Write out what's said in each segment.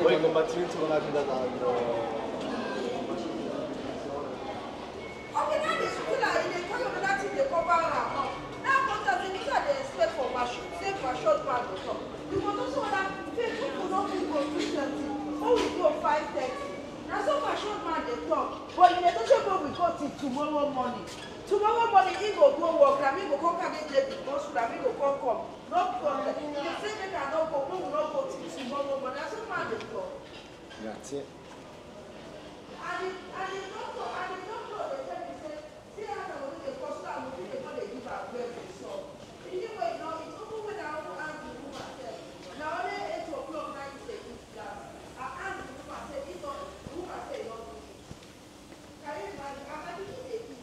Poi con Mazzini con la guida tanto. Tomorrow morning. Tomorrow morning, he go work. I mean, go come and get the bus. I mean, go come. No problem. They say they cannot go. We will not go till tomorrow morning. That's what man they go. Grazie. And the doctor, they tell me, say, see how I will do the bus. I will do the one they give our baby. So, anyway, now it's over when I will ask the woman myself. Now, only 8 o'clock, 9 say it's that. I ask the woman, say, it's not, the woman say, no. Can you imagine? I'm not doing it.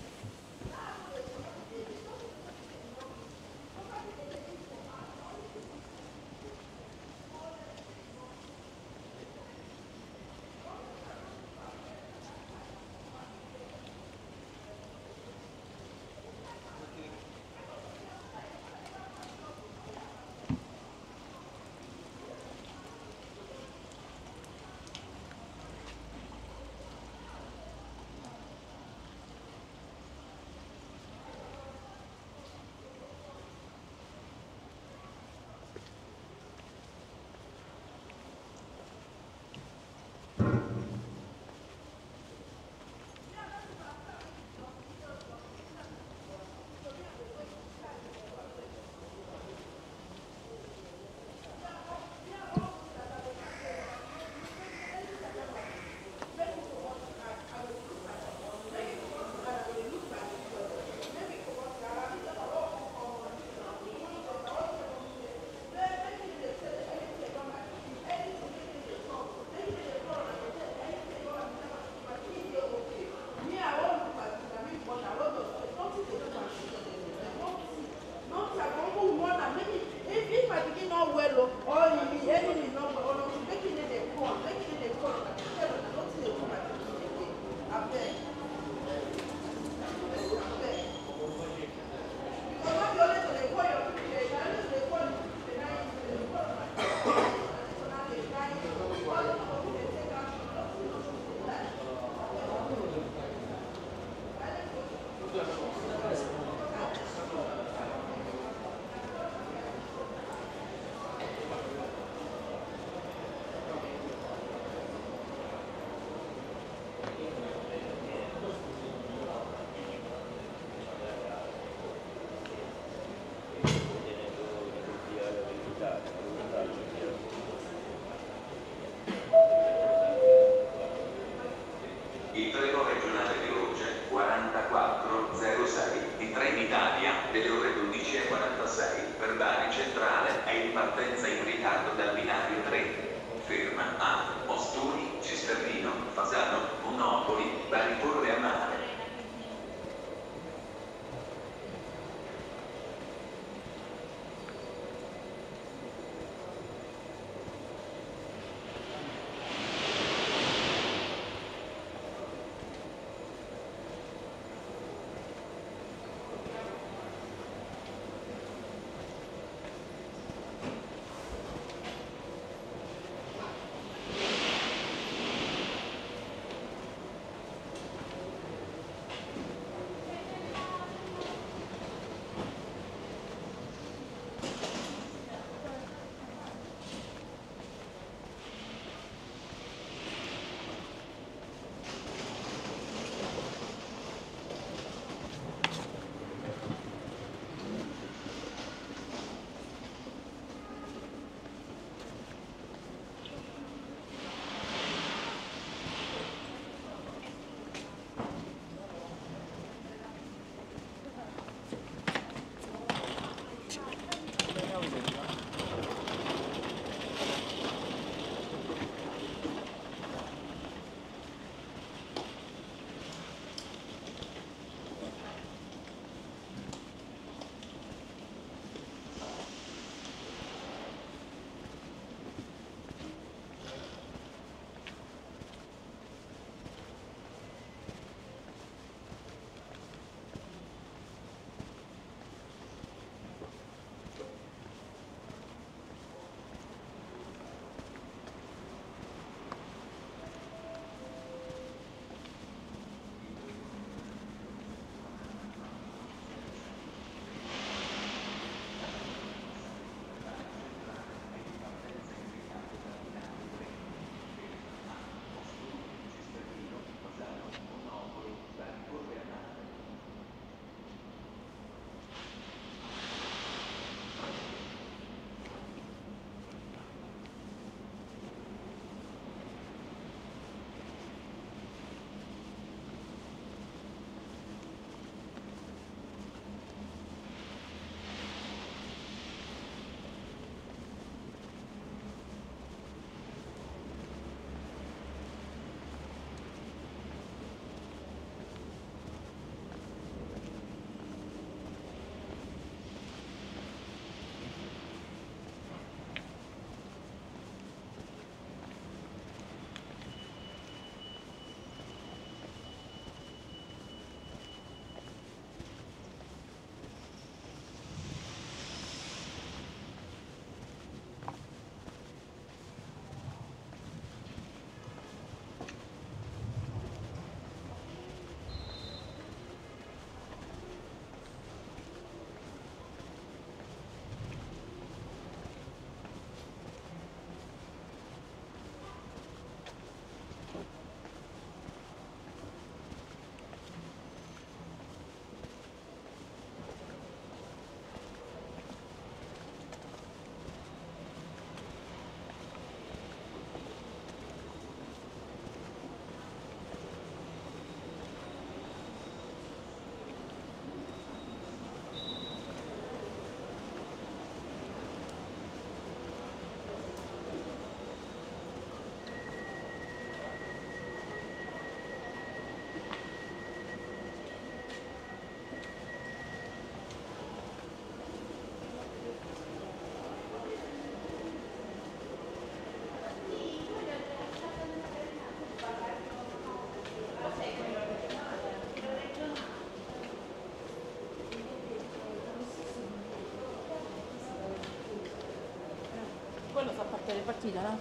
È ripartita, no?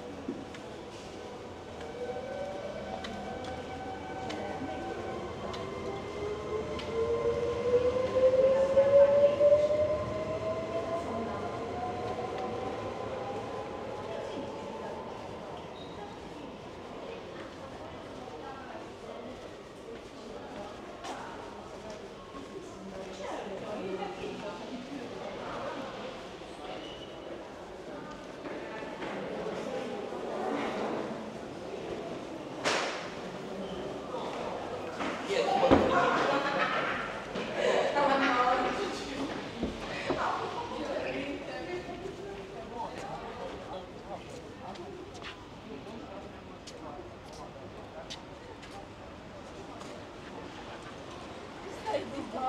Stai zitto,